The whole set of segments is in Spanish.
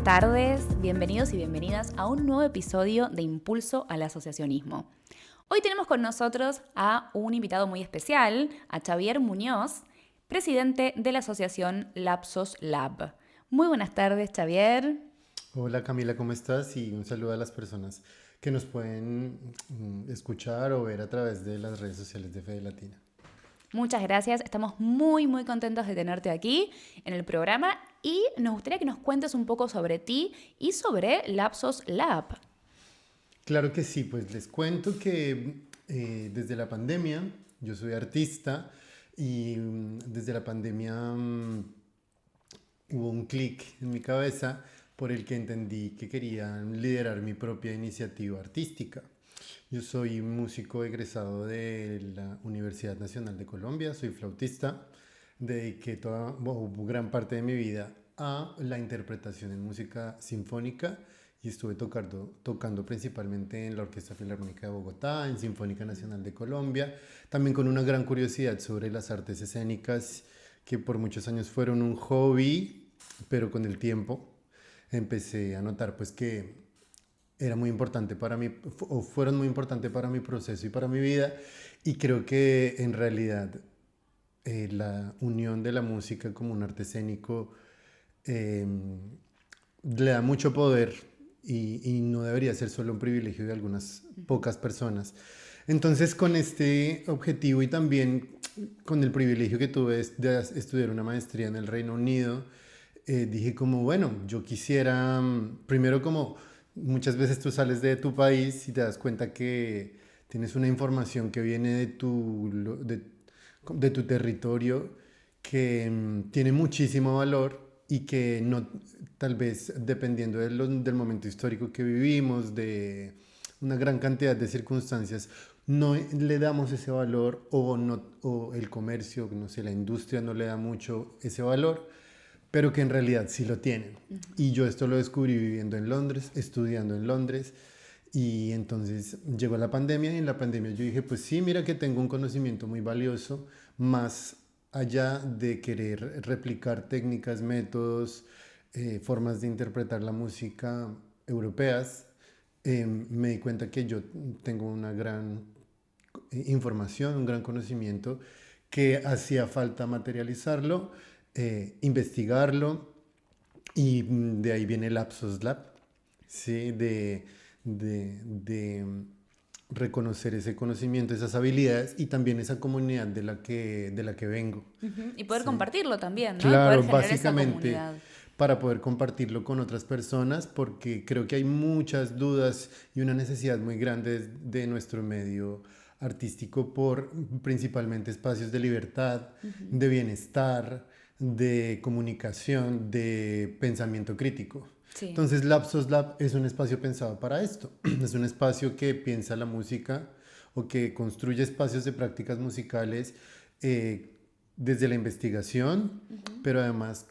buenas tardes, bienvenidos y bienvenidas a un nuevo episodio de Impulso al Asociacionismo. Hoy tenemos con nosotros a un invitado muy especial, a Xavier Muñoz, presidente de la asociación Lapsos Lab. Muy buenas tardes, Xavier. Hola Camila, ¿cómo estás? Y un saludo a las personas que nos pueden escuchar o ver a través de las redes sociales de Fede Latina. Muchas gracias, estamos muy contentos de tenerte aquí en el programa y nos gustaría que nos cuentes un poco sobre ti y sobre Lapsos Lab. Claro que sí, pues les cuento que desde la pandemia, yo soy artista y desde la pandemia hubo un clic en mi cabeza por el que entendí que quería liderar mi propia iniciativa artística. Yo soy músico egresado de la Universidad Nacional de Colombia, soy flautista, dediqué gran parte de mi vida a la interpretación en música sinfónica y estuve tocando principalmente en la Orquesta Filarmónica de Bogotá, en Sinfónica Nacional de Colombia, también con una gran curiosidad sobre las artes escénicas que por muchos años fueron un hobby, pero con el tiempo empecé a notar pues que era muy importante para mí, o fueron muy importantes para mi proceso y para mi vida, y creo que en realidad la unión de la música como un arte escénico eh, le da mucho poder y no debería ser solo un privilegio de algunas pocas personas. Entonces, con este objetivo y también con el privilegio que tuve de estudiar una maestría en el Reino Unido, dije como, bueno, yo quisiera, primero como muchas veces tú sales de tu país y te das cuenta que tienes una información que viene de tu territorio que tiene muchísimo valor y que no, tal vez dependiendo del momento histórico que vivimos, de una gran cantidad de circunstancias, no le damos ese valor o el comercio, no sé, la industria no le da mucho ese valor, pero que en realidad sí lo tienen. Y yo esto lo descubrí viviendo en Londres, estudiando en Londres, y entonces llegó la pandemia y en la pandemia yo dije, pues sí, mira que tengo un conocimiento muy valioso, más allá de querer replicar técnicas, métodos, formas de interpretar la música europeas, me di cuenta que yo tengo una gran información, un gran conocimiento que hacía falta materializarlo, investigarlo y de ahí viene Lapsos Lab, ¿sí? De reconocer ese conocimiento, esas habilidades y también esa comunidad de la que vengo. Y poder ¿Sí? compartirlo también, ¿no? Y poder Claro, generar esa básicamente comunidad. para poder compartirlo con otras personas, porque creo que hay muchas dudas y una necesidad muy grande de nuestro medio artístico por principalmente espacios de libertad, de bienestar, de comunicación, de pensamiento crítico. Sí. Entonces, Lapsos Lab es un espacio pensado para esto. Es un espacio que piensa la música o que construye espacios de prácticas musicales desde la investigación, pero además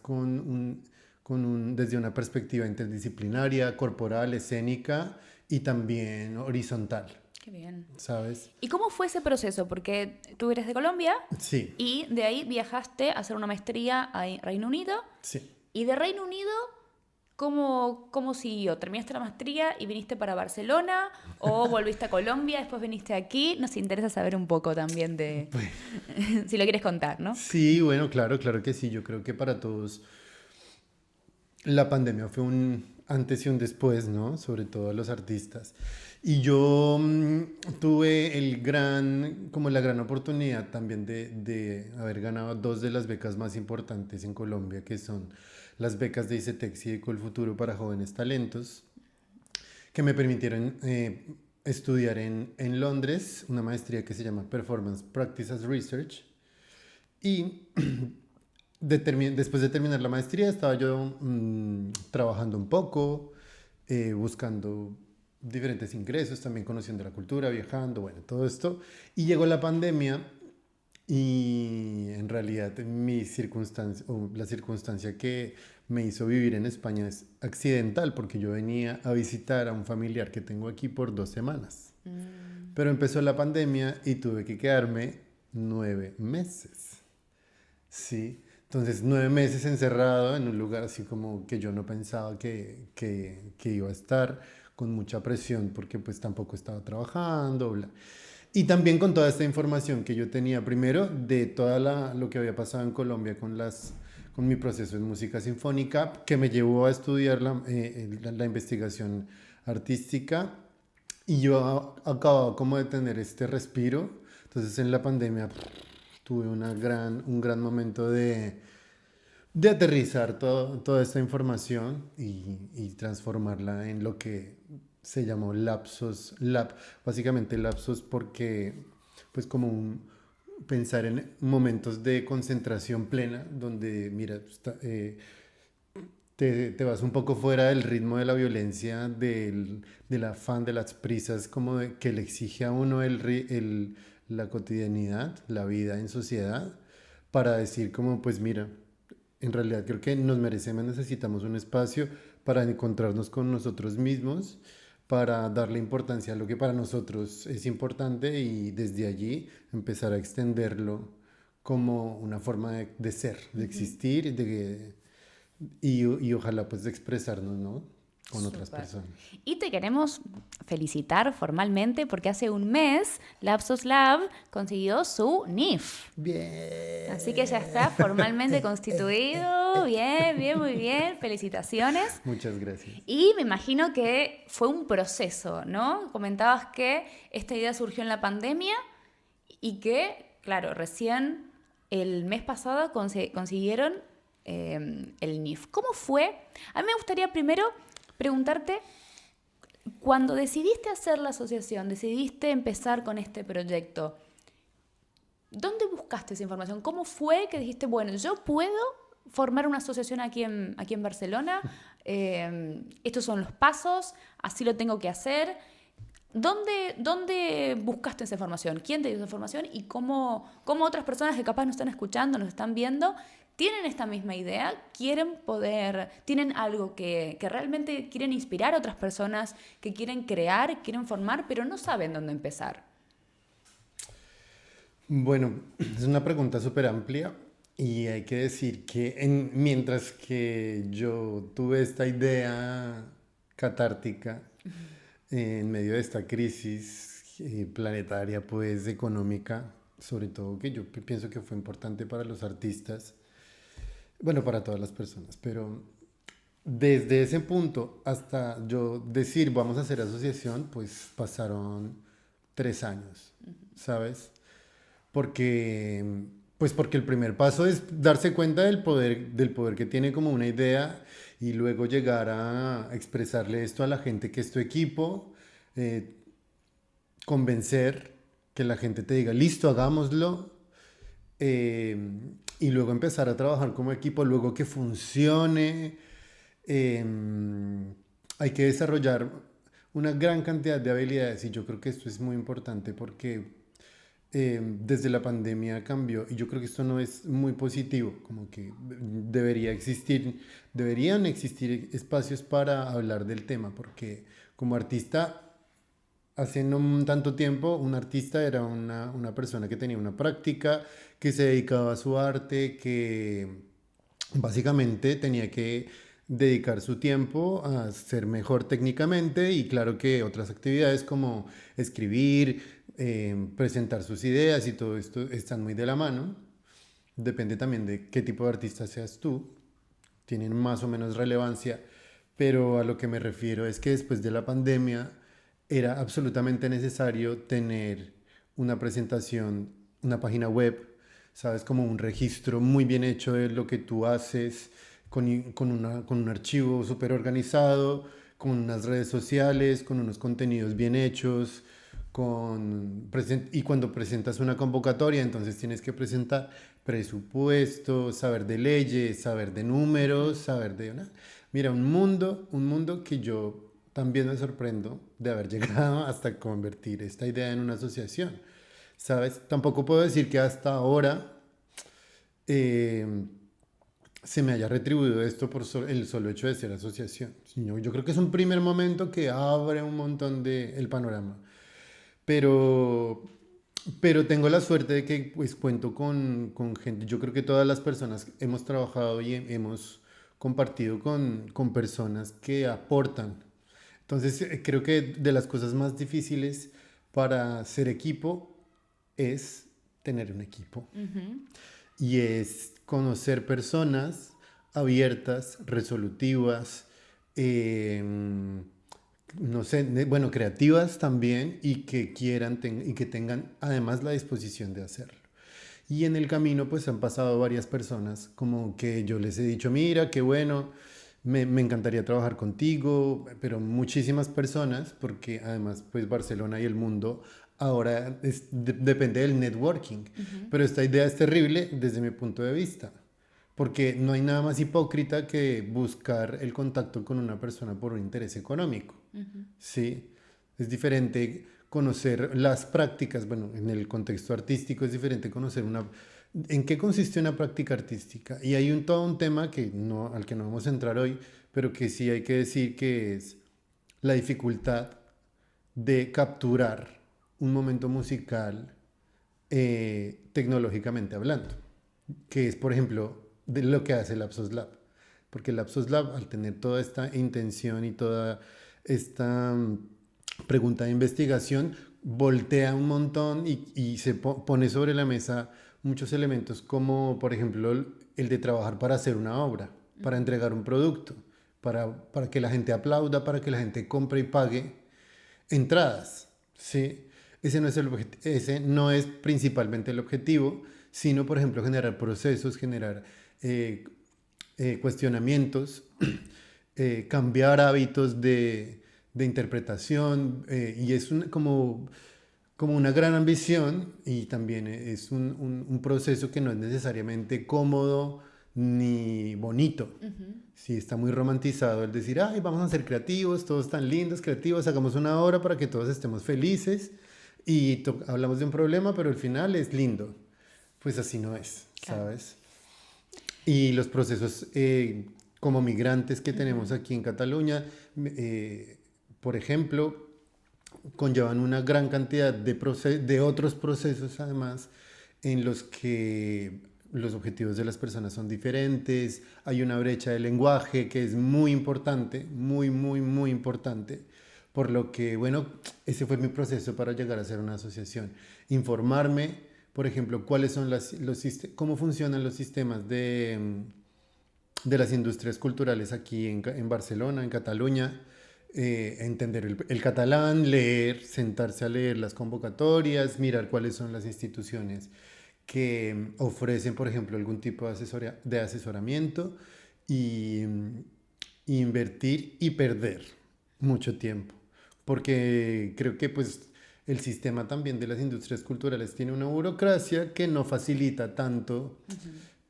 desde una perspectiva interdisciplinaria, corporal, escénica y también horizontal, Qué bien. ¿sabes? ¿Y cómo fue ese proceso? Porque tú eres de Colombia Sí, y de ahí viajaste a hacer una maestría a Reino Unido. sí. Y de Reino Unido, ¿cómo siguió? ¿Terminaste la maestría y viniste para Barcelona? ¿O volviste a Colombia, después viniste aquí? Nos interesa saber un poco también de, Pues, si lo quieres contar, ¿no? sí, bueno, claro que sí. Yo creo que para todos la pandemia fue un antes y un después, ¿no? Sobre todo a los artistas. Y yo tuve como la gran oportunidad también de haber ganado dos de las becas más importantes en Colombia, que son las becas de ICETEX y de Colfuturo para jóvenes talentos, que me permitieron estudiar en Londres una maestría que se llama Performance Practice as Research. Y después de terminar la maestría estaba yo trabajando un poco, buscando diferentes ingresos, también conociendo la cultura, viajando, bueno, todo esto. Y llegó la pandemia y en realidad mi circunstancia, o la circunstancia que me hizo vivir en España es accidental, porque yo venía a visitar a un familiar que tengo aquí por 2 semanas. Pero empezó la pandemia y tuve que quedarme 9 meses. Sí, Entonces, 9 meses encerrado en un lugar así como que yo no pensaba que iba a estar, con mucha presión porque pues tampoco estaba trabajando, bla. Y también con toda esta información que yo tenía, primero de lo que había pasado en Colombia con mi proceso en música sinfónica, que me llevó a estudiar la investigación artística, y yo acababa como de tener este respiro. Entonces en la pandemia tuve un gran momento de aterrizar toda esta información y transformarla en lo que se llamó lapsos, básicamente lapsos porque pues como pensar en momentos de concentración plena donde mira, te vas un poco fuera del ritmo de la violencia, del afán, de las prisas, como que le exige a uno la cotidianidad, la vida en sociedad, para decir como, pues mira, en realidad creo que nos merecemos, necesitamos un espacio para encontrarnos con nosotros mismos, para darle importancia a lo que para nosotros es importante y desde allí empezar a extenderlo como una forma de ser, de existir, y ojalá pues de expresarnos, ¿no? Con otras Súper. personas. Y te queremos felicitar formalmente porque hace un mes Lapsus Lab consiguió su NIF. Así que ya Bien. está formalmente constituido. Bien, bien, muy bien. Felicitaciones. Muchas gracias. Y me imagino que fue un proceso, ¿no? Comentabas que esta idea surgió en la pandemia y que, claro, recién el mes pasado consiguieron el NIF. ¿Cómo fue? A mí me gustaría primero preguntarte, cuando decidiste hacer la asociación, decidiste empezar con este proyecto, ¿dónde buscaste esa información? ¿Cómo fue que dijiste, bueno, yo puedo formar una asociación aquí en Barcelona? Estos son los pasos, así lo tengo que hacer. ¿Dónde buscaste esa información? ¿Quién te dio esa información? ¿Y cómo otras personas que capaz nos están escuchando, nos están viendo, tienen esta misma idea? ¿Tienen algo que realmente quieren inspirar a otras personas, que quieren crear, quieren formar, pero no saben dónde empezar? Bueno, es una pregunta súper amplia y hay que decir que mientras que yo tuve esta idea catártica en medio de esta crisis planetaria, pues económica, sobre todo que yo pienso que fue importante para los artistas, bueno, para todas las personas, pero desde ese punto hasta yo decir vamos a hacer asociación, pues pasaron 3 años, ¿sabes? Porque, pues porque el primer paso es darse cuenta del poder que tiene como una idea y luego llegar a expresarle esto a la gente que es tu equipo, eh, convencer que la gente te diga, listo, hagámoslo, eh, y luego empezar a trabajar como equipo, luego que funcione. eh, Hay que desarrollar una gran cantidad de habilidades y yo creo que esto es muy importante porque desde la pandemia cambió y yo creo que esto no es muy positivo, como que deberían existir espacios para hablar del tema, porque como artista, hace no tanto tiempo, un artista era una persona que tenía una práctica, que se dedicaba a su arte, que básicamente tenía que dedicar su tiempo a ser mejor técnicamente y claro que otras actividades como escribir, presentar sus ideas y todo esto están muy de la mano. Depende también de qué tipo de artista seas tú, tienen más o menos relevancia, pero a lo que me refiero es que después de la pandemia era absolutamente necesario tener una presentación, una página web, sabes, como un registro muy bien hecho de lo que tú haces, con un archivo súper organizado, con unas redes sociales, con unos contenidos bien hechos, y cuando presentas una convocatoria, entonces tienes que presentar presupuesto, saber de leyes, saber de números, saber de mira, un mundo que yo también me sorprendo de haber llegado hasta convertir esta idea en una asociación. ¿Sabes? Tampoco puedo decir que hasta ahora eh, se me haya retribuido esto por el solo hecho de ser asociación. Yo creo que es un primer momento que abre un montón el panorama. Pero Pero tengo la suerte de que pues cuento con gente, yo creo que todas las personas hemos trabajado y hemos compartido con personas que aportan. Entonces creo que de las cosas más difíciles para ser equipo es tener un equipo. Y es conocer personas abiertas, resolutivas, eh, no sé, bueno, creativas también y que quieran y que tengan además la disposición de hacerlo. Y en el camino pues han pasado varias personas como que yo les he dicho, mira, qué bueno, me encantaría trabajar contigo, pero muchísimas personas, porque además pues Barcelona y el mundo ahora depende del networking, pero esta idea es terrible desde mi punto de vista. Porque no hay nada más hipócrita que buscar el contacto con una persona por un interés económico. ¿Sí? Es diferente conocer las prácticas, bueno, en el contexto artístico es diferente conocer en qué consiste una práctica artística. Y hay todo un tema que no, al que no vamos a entrar hoy, pero que sí hay que decir que es la dificultad de capturar un momento musical tecnológicamente hablando, que es, por ejemplo, de lo que hace Lapsus Lab. Porque Lapsus Lab, al tener toda esta intención y toda esta pregunta de investigación, voltea un montón y se pone sobre la mesa muchos elementos como, por ejemplo, el de trabajar para hacer una obra, para entregar un producto, para que la gente aplauda, para que la gente compre y pague entradas. ¿Sí? Ese no es principalmente el objetivo, sino, por ejemplo, generar procesos, generar cuestionamientos, cambiar hábitos de interpretación, y es como una gran ambición y también es un proceso que no es necesariamente cómodo ni bonito. Sí, está muy romantizado el decir, ay, vamos a ser creativos, todos tan lindos, creativos, hagamos una obra para que todos estemos felices y hablamos de un problema, pero al final es lindo. Pues así no es, ¿sabes? Y los procesos como migrantes que tenemos aquí en Cataluña, por ejemplo, conllevan una gran cantidad de otros procesos además en los que los objetivos de las personas son diferentes, hay una brecha de lenguaje que es muy importante, muy, muy, muy importante, por lo que, bueno, ese fue mi proceso para llegar a ser una asociación. Informarme, por ejemplo, cuáles son cómo funcionan los sistemas de las industrias culturales aquí en Barcelona, en Cataluña, entender el catalán, leer, sentarse a leer las convocatorias, mirar cuáles son las instituciones que ofrecen, por ejemplo, algún tipo de asesoramiento y invertir y perder mucho tiempo. Porque creo que pues el sistema también de las industrias culturales tiene una burocracia que no facilita tanto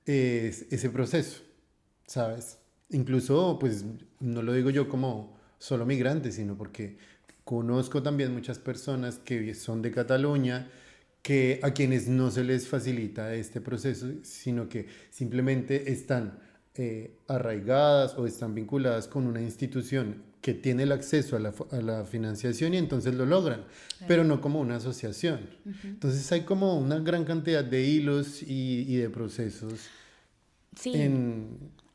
ese proceso, ¿sabes? Incluso, pues, no lo digo yo como solo migrante, sino porque conozco también muchas personas que son de Cataluña, a quienes no se les facilita este proceso, sino que simplemente están arraigadas o están vinculadas con una institución que tiene el acceso a la financiación y entonces lo logran, pero no como una asociación. Entonces hay como una gran cantidad de hilos y de procesos. Sí,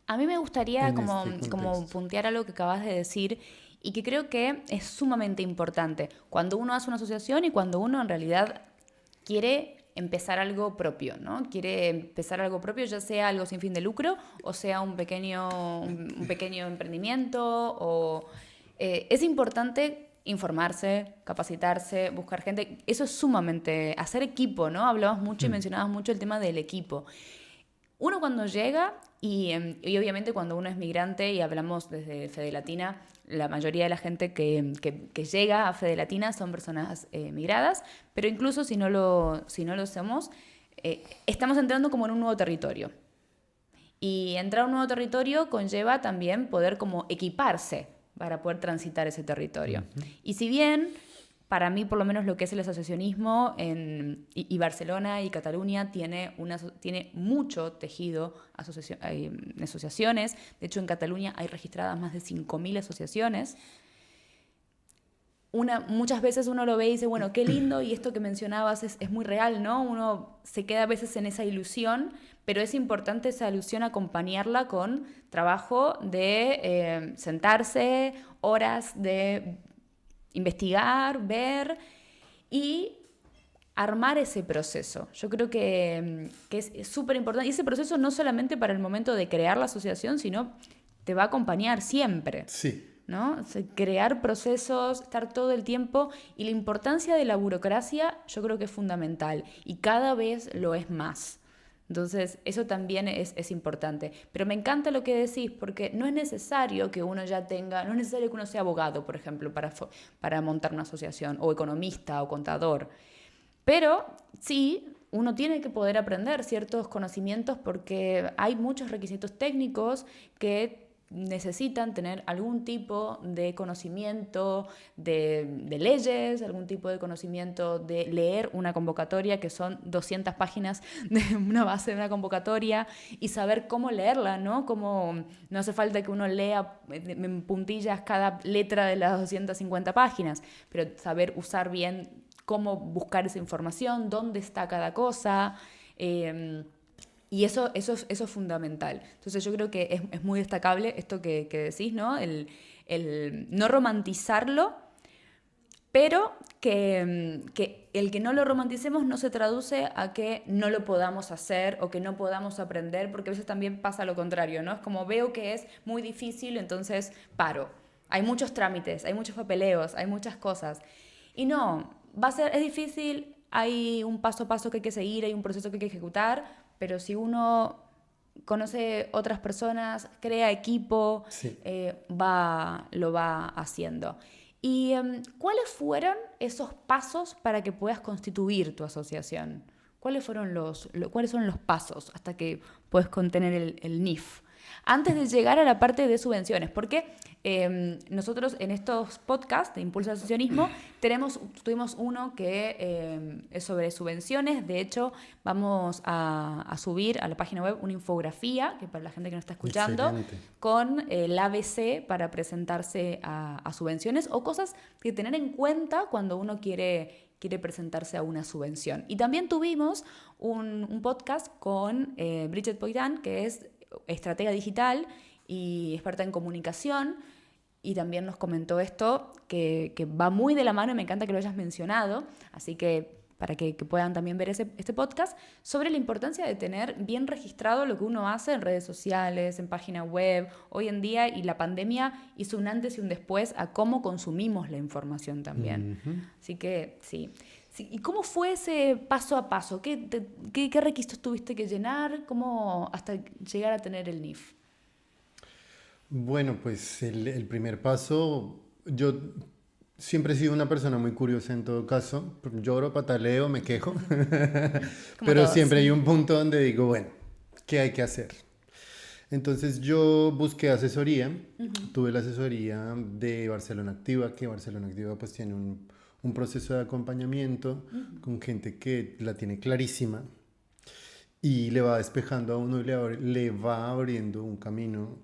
a mí me gustaría este como puntear algo que acabas de decir y que creo que es sumamente importante cuando uno hace una asociación y cuando uno en realidad quiere empezar algo propio, ¿no? Quiere empezar algo propio, ya sea algo sin fin de lucro o sea un pequeño emprendimiento. Es importante informarse, capacitarse, buscar gente. Eso es sumamente... Hacer equipo, ¿no? Hablabas mucho y mencionabas mucho el tema del equipo. Uno cuando llega, y obviamente cuando uno es migrante, y hablamos desde Fede Latina, la mayoría de la gente que llega a Fede Latina son personas migradas, pero incluso si no lo somos, estamos entrando como en un nuevo territorio. Y entrar a un nuevo territorio conlleva también poder como equiparse para poder transitar ese territorio. Y si bien... Para mí, por lo menos, lo que es el asociacionismo y Barcelona y Cataluña tiene mucho tejido asociaciones. De hecho, en Cataluña hay registradas más de 5.000 asociaciones. muchas veces uno lo ve y dice, bueno, qué lindo, y esto que mencionabas es muy real, ¿no? Uno se queda a veces en esa ilusión, pero es importante esa ilusión acompañarla con trabajo de sentarse, horas de investigar, ver y armar ese proceso. Yo creo que es súper importante. Y ese proceso no solamente para el momento de crear la asociación, sino te va a acompañar siempre. Sí. ¿No? O sea, crear procesos, estar todo el tiempo, y la importancia de la burocracia yo creo que es fundamental y cada vez lo es más. Entonces, eso también es importante. Pero me encanta lo que decís, porque no es necesario que uno ya tenga, no es necesario que uno sea abogado, por ejemplo, para montar una asociación, o economista o contador. Pero sí, uno tiene que poder aprender ciertos conocimientos porque hay muchos requisitos técnicos que necesitan tener algún tipo de conocimiento de leyes, algún tipo de conocimiento de leer una convocatoria, que son 200 páginas de una base de una convocatoria, y saber cómo leerla, ¿no? No hace falta que uno lea en puntillas cada letra de las 250 páginas, pero saber usar bien cómo buscar esa información, dónde está cada cosa. Y eso es fundamental. Entonces yo creo que es muy destacable esto que decís, ¿no? El no romantizarlo, pero que el que no lo romanticemos no se traduce a que no lo podamos hacer o que no podamos aprender, porque a veces también pasa lo contrario, ¿no? Es como veo que es muy difícil, entonces paro. Hay muchos trámites, hay muchos papeleos, hay muchas cosas. Y no, es difícil, hay un paso a paso que hay que seguir, hay un proceso que hay que ejecutar, pero si uno conoce otras personas, crea equipo, Sí. lo va haciendo. ¿Y cuáles fueron esos pasos para que puedas constituir tu asociación? ¿Cuáles son los pasos hasta que puedes contener el NIF? Antes de llegar a la parte de subvenciones, porque nosotros en estos podcasts de Impulso al Asociacionismo tuvimos uno que es sobre subvenciones. De hecho, vamos a subir a la página web una infografía, que para la gente que nos está escuchando, Excelente. con el ABC para presentarse a subvenciones, o cosas que tener en cuenta cuando uno quiere presentarse a una subvención. Y también tuvimos un podcast con Bridget Poitán, que es estratega digital y experta en comunicación, y también nos comentó esto que va muy de la mano, y me encanta que lo hayas mencionado, así que para que puedan también ver este podcast, sobre la importancia de tener bien registrado lo que uno hace en redes sociales, en página web, hoy en día, y la pandemia hizo un antes y un después a cómo consumimos la información también. Así que sí. ¿Y cómo fue ese paso a paso? ¿Qué requisitos tuviste que llenar? ¿Cómo hasta llegar a tener el NIF? Bueno, pues el primer paso, yo siempre he sido una persona muy curiosa en todo caso. Lloro, pataleo, me quejo, pero todos. siempre hay un punto donde digo, bueno, ¿qué hay que hacer? Entonces yo busqué asesoría, tuve la asesoría de Barcelona Activa, que Barcelona Activa pues tiene un proceso de acompañamiento con gente que la tiene clarísima y le va despejando a uno y le va abriendo un camino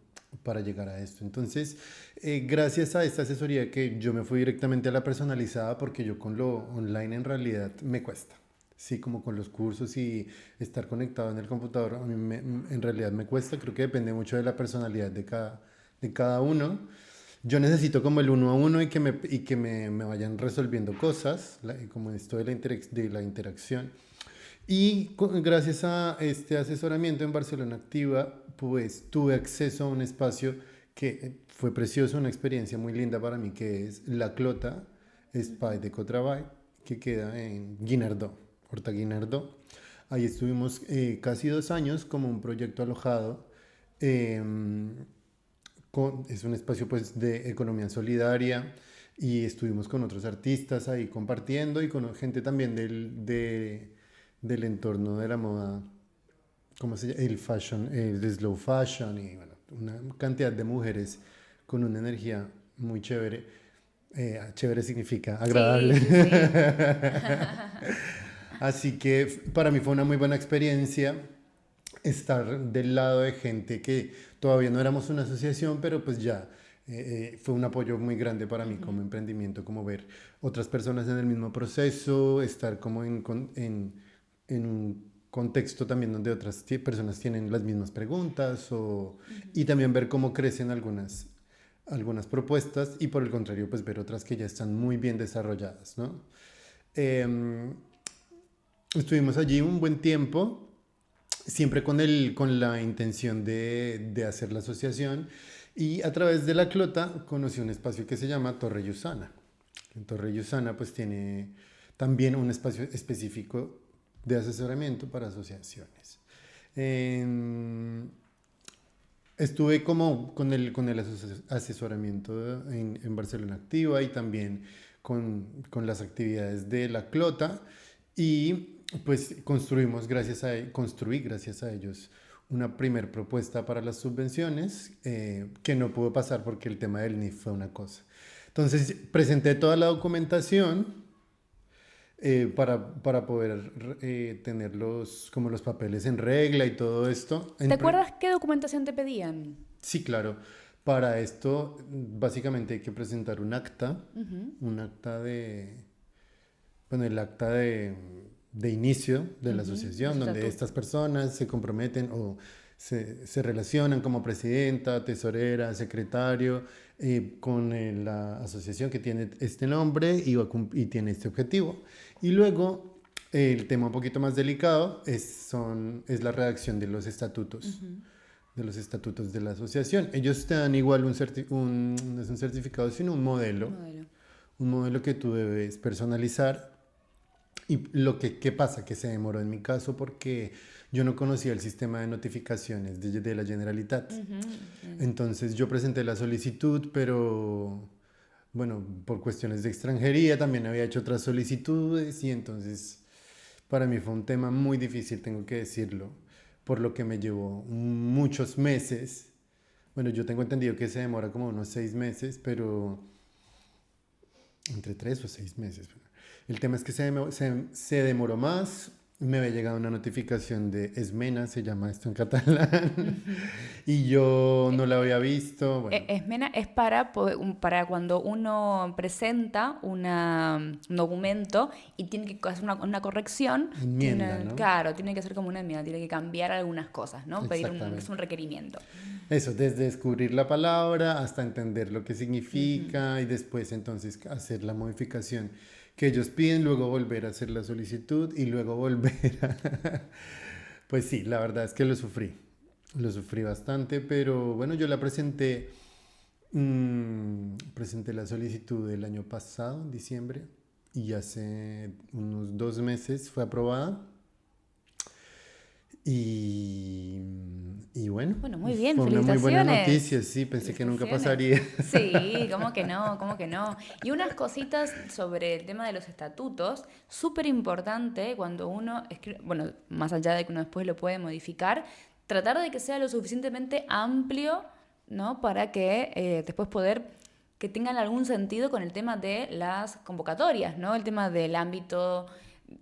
para llegar a esto. Entonces, gracias a esta asesoría, que yo me fui directamente a la personalizada, porque yo con lo online en realidad me cuesta. Sí, como con los cursos y estar conectado en el computador, a mí en realidad me cuesta. Creo que depende mucho de la personalidad de cada uno. Yo necesito como el uno a uno y que me vayan resolviendo cosas, como esto de la interacción. Y gracias a este asesoramiento en Barcelona Activa, pues tuve acceso a un espacio que fue precioso, una experiencia muy linda para mí, que es La Clota Espai de Cotravall, que queda en Guinardó, Horta Guinardó. Ahí estuvimos casi 2 años como un proyecto alojado. Es un espacio pues de economía solidaria, y estuvimos con otros artistas ahí compartiendo, y con gente también del entorno de la moda, ¿cómo se llama? El fashion, el slow fashion, y bueno, una cantidad de mujeres con una energía muy chévere. Chévere significa agradable. Sí, sí, sí. Así que para mí fue una muy buena experiencia estar del lado de gente que todavía no éramos una asociación, pero pues ya fue un apoyo muy grande para mí como emprendimiento, como ver otras personas en el mismo proceso, estar como en un contexto también donde otras personas tienen las mismas preguntas y también ver cómo crecen algunas propuestas y por el contrario pues ver otras que ya están muy bien desarrolladas, ¿no? Estuvimos allí un buen tiempo, siempre con la intención de hacer la asociación, y a través de la Clota conocí un espacio que se llama Torre Yusana. En Torre Yusana pues tiene también un espacio específico de asesoramiento para asociaciones. Estuve como con el asesoramiento en Barcelona Activa y también con las actividades de la Clota, y pues construí gracias a ellos una primer propuesta para las subvenciones, que no pudo pasar porque el tema del NIF fue una cosa. Entonces presenté toda la documentación para poder tener como los papeles en regla y todo esto. ¿Te acuerdas qué documentación te pedían? Sí, claro. Para esto básicamente hay que presentar un acta, un acta bueno, el acta de inicio de la asociación, donde estas personas se comprometen o se relacionan como presidenta, tesorera, secretario, con la asociación que tiene este nombre y tiene este objetivo. Y luego el tema un poquito más delicado es la redacción de los estatutos. De los estatutos de la asociación. Ellos te dan igual no es un certificado, sino un modelo. Un modelo que tú debes personalizar. Y ¿qué pasa? Que se demoró en mi caso porque yo no conocía el sistema de notificaciones de la Generalitat. Entonces yo presenté la solicitud, pero bueno, por cuestiones de extranjería también había hecho otras solicitudes, y entonces para mí fue un tema muy difícil, tengo que decirlo, por lo que me llevó muchos meses. Bueno, yo tengo entendido que se demora como unos 6 meses, pero entre 3 o 6 meses. El tema es que se demoró más. Me había llegado una notificación de Esmena, se llama esto en catalán, y yo no la había visto. Bueno. Esmena es para cuando uno presenta un documento y tiene que hacer una corrección. Enmienda, ¿no? Claro, tiene que hacer como una enmienda, tiene que cambiar algunas cosas, ¿no? Es un requerimiento. Eso, desde descubrir la palabra hasta entender lo que significa y después entonces hacer la modificación que ellos piden, luego volver a hacer la solicitud y luego volver a... Pues sí, la verdad es que lo sufrí bastante, pero bueno, yo la presenté la solicitud el año pasado, en diciembre, y hace unos 2 meses fue aprobada. Y bueno, muy bien, fue una muy buena noticia, sí, pensé que nunca pasaría. Sí, ¿cómo que no? Y unas cositas sobre el tema de los estatutos, súper importante cuando uno escribe, bueno, más allá de que uno después lo puede modificar, tratar de que sea lo suficientemente amplio, ¿no? Para que después que tengan algún sentido con el tema de las convocatorias, ¿no? El tema del ámbito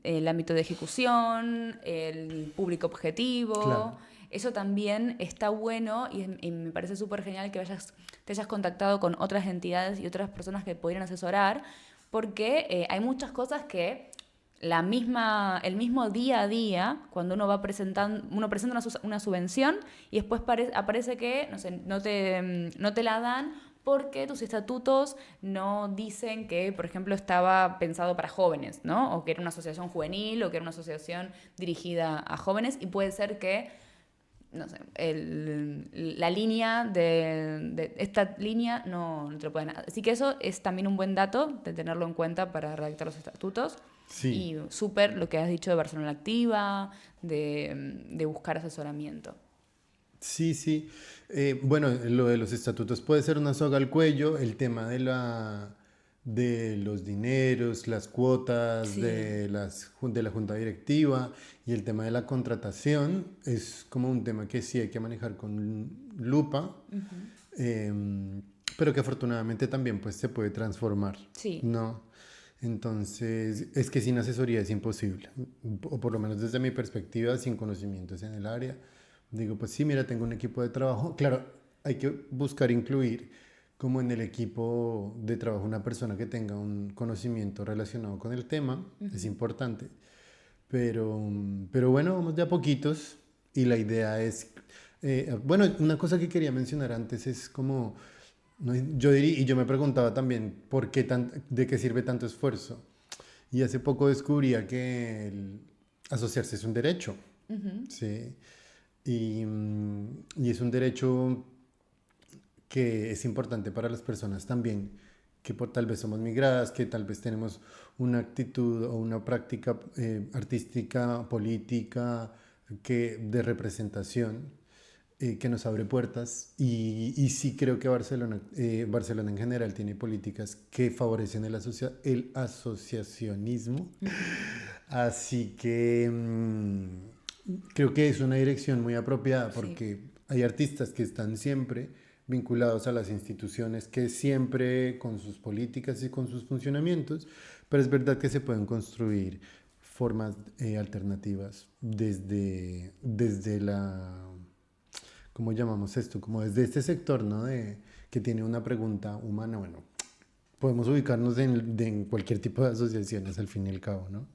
de ejecución, el público objetivo. Claro. Eso también está bueno y me parece súper genial que te hayas contactado con otras entidades y otras personas que podrían asesorar, porque hay muchas cosas que el mismo día a día, cuando uno presenta una subvención y después aparece que no te la dan porque tus estatutos no dicen que, por ejemplo, estaba pensado para jóvenes, ¿no? O que era una asociación juvenil o que era una asociación dirigida a jóvenes, y puede ser que, no sé, la línea de esta línea no te lo pueden... Así que eso es también un buen dato de tenerlo en cuenta para redactar los estatutos. Sí. Y súper lo que has dicho de Barcelona Activa, de buscar asesoramiento. Sí, sí. Bueno, lo de los estatutos puede ser una soga al cuello, el tema de los dineros, las cuotas, sí, de la junta directiva, y el tema de la contratación es como un tema que sí hay que manejar con lupa, pero que afortunadamente también pues se puede transformar, sí, ¿no? Entonces, es que sin asesoría es imposible, o por lo menos desde mi perspectiva, sin conocimientos en el área. Digo, pues sí, mira, tengo un equipo de trabajo. Claro, hay que buscar incluir como en el equipo de trabajo una persona que tenga un conocimiento relacionado con el tema, es importante. Pero bueno, vamos de a poquitos y la idea es, bueno, una cosa que quería mencionar antes es como, no, yo diría, y yo me preguntaba también, ¿de qué sirve tanto esfuerzo? Y hace poco descubría que asociarse es un derecho, ¿sí? Y es un derecho que es importante para las personas también, que tal vez somos migradas, que tal vez tenemos una actitud o una práctica artística, política, de representación, que nos abre puertas. Y sí creo que Barcelona en general tiene políticas que favorecen el asociacionismo. Así que creo que es una dirección muy apropiada porque hay artistas que están siempre vinculados a las instituciones, que siempre con sus políticas y con sus funcionamientos, pero es verdad que se pueden construir formas alternativas desde ¿cómo llamamos esto? Como desde este sector, ¿no? Que tiene una pregunta humana. Bueno, podemos ubicarnos en cualquier tipo de asociaciones al fin y al cabo, ¿no?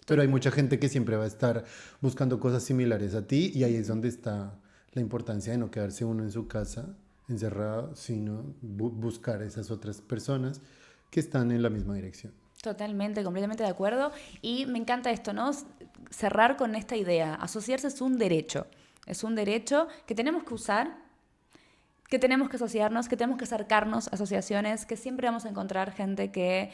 Pero hay mucha gente que siempre va a estar buscando cosas similares a ti y ahí es donde está la importancia de no quedarse uno en su casa encerrado, sino buscar esas otras personas que están en la misma dirección. Totalmente, completamente de acuerdo. Y me encanta esto, ¿no? Cerrar con esta idea. Asociarse es un derecho. Es un derecho que tenemos que usar, que tenemos que asociarnos, que tenemos que acercarnos a asociaciones, que siempre vamos a encontrar gente que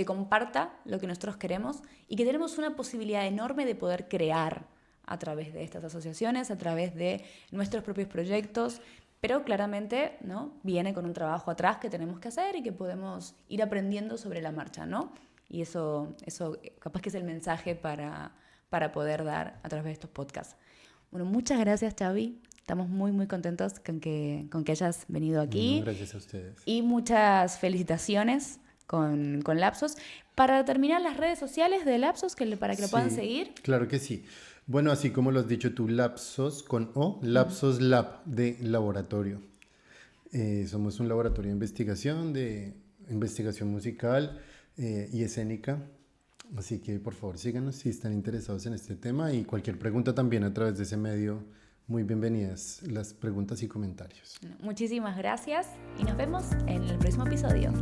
comparta lo que nosotros queremos y que tenemos una posibilidad enorme de poder crear a través de estas asociaciones, a través de nuestros propios proyectos, pero claramente, ¿no? Viene con un trabajo atrás que tenemos que hacer y que podemos ir aprendiendo sobre la marcha, ¿no? Y eso capaz que es el mensaje para poder dar a través de estos podcasts. Bueno, muchas gracias, Xavi. Estamos muy, muy contentos con que hayas venido aquí. Gracias a ustedes. Y muchas felicitaciones con Lapsos. Para terminar, las redes sociales de Lapsos, para que lo puedan seguir. Claro que sí. Bueno, así como lo has dicho tú, Lapsos con O, Lapsos Lab de laboratorio. Somos un laboratorio de investigación musical y escénica. Así que por favor síganos si están interesados en este tema y cualquier pregunta también a través de ese medio. Muy bienvenidas las preguntas y comentarios. Muchísimas gracias y nos vemos en el próximo episodio.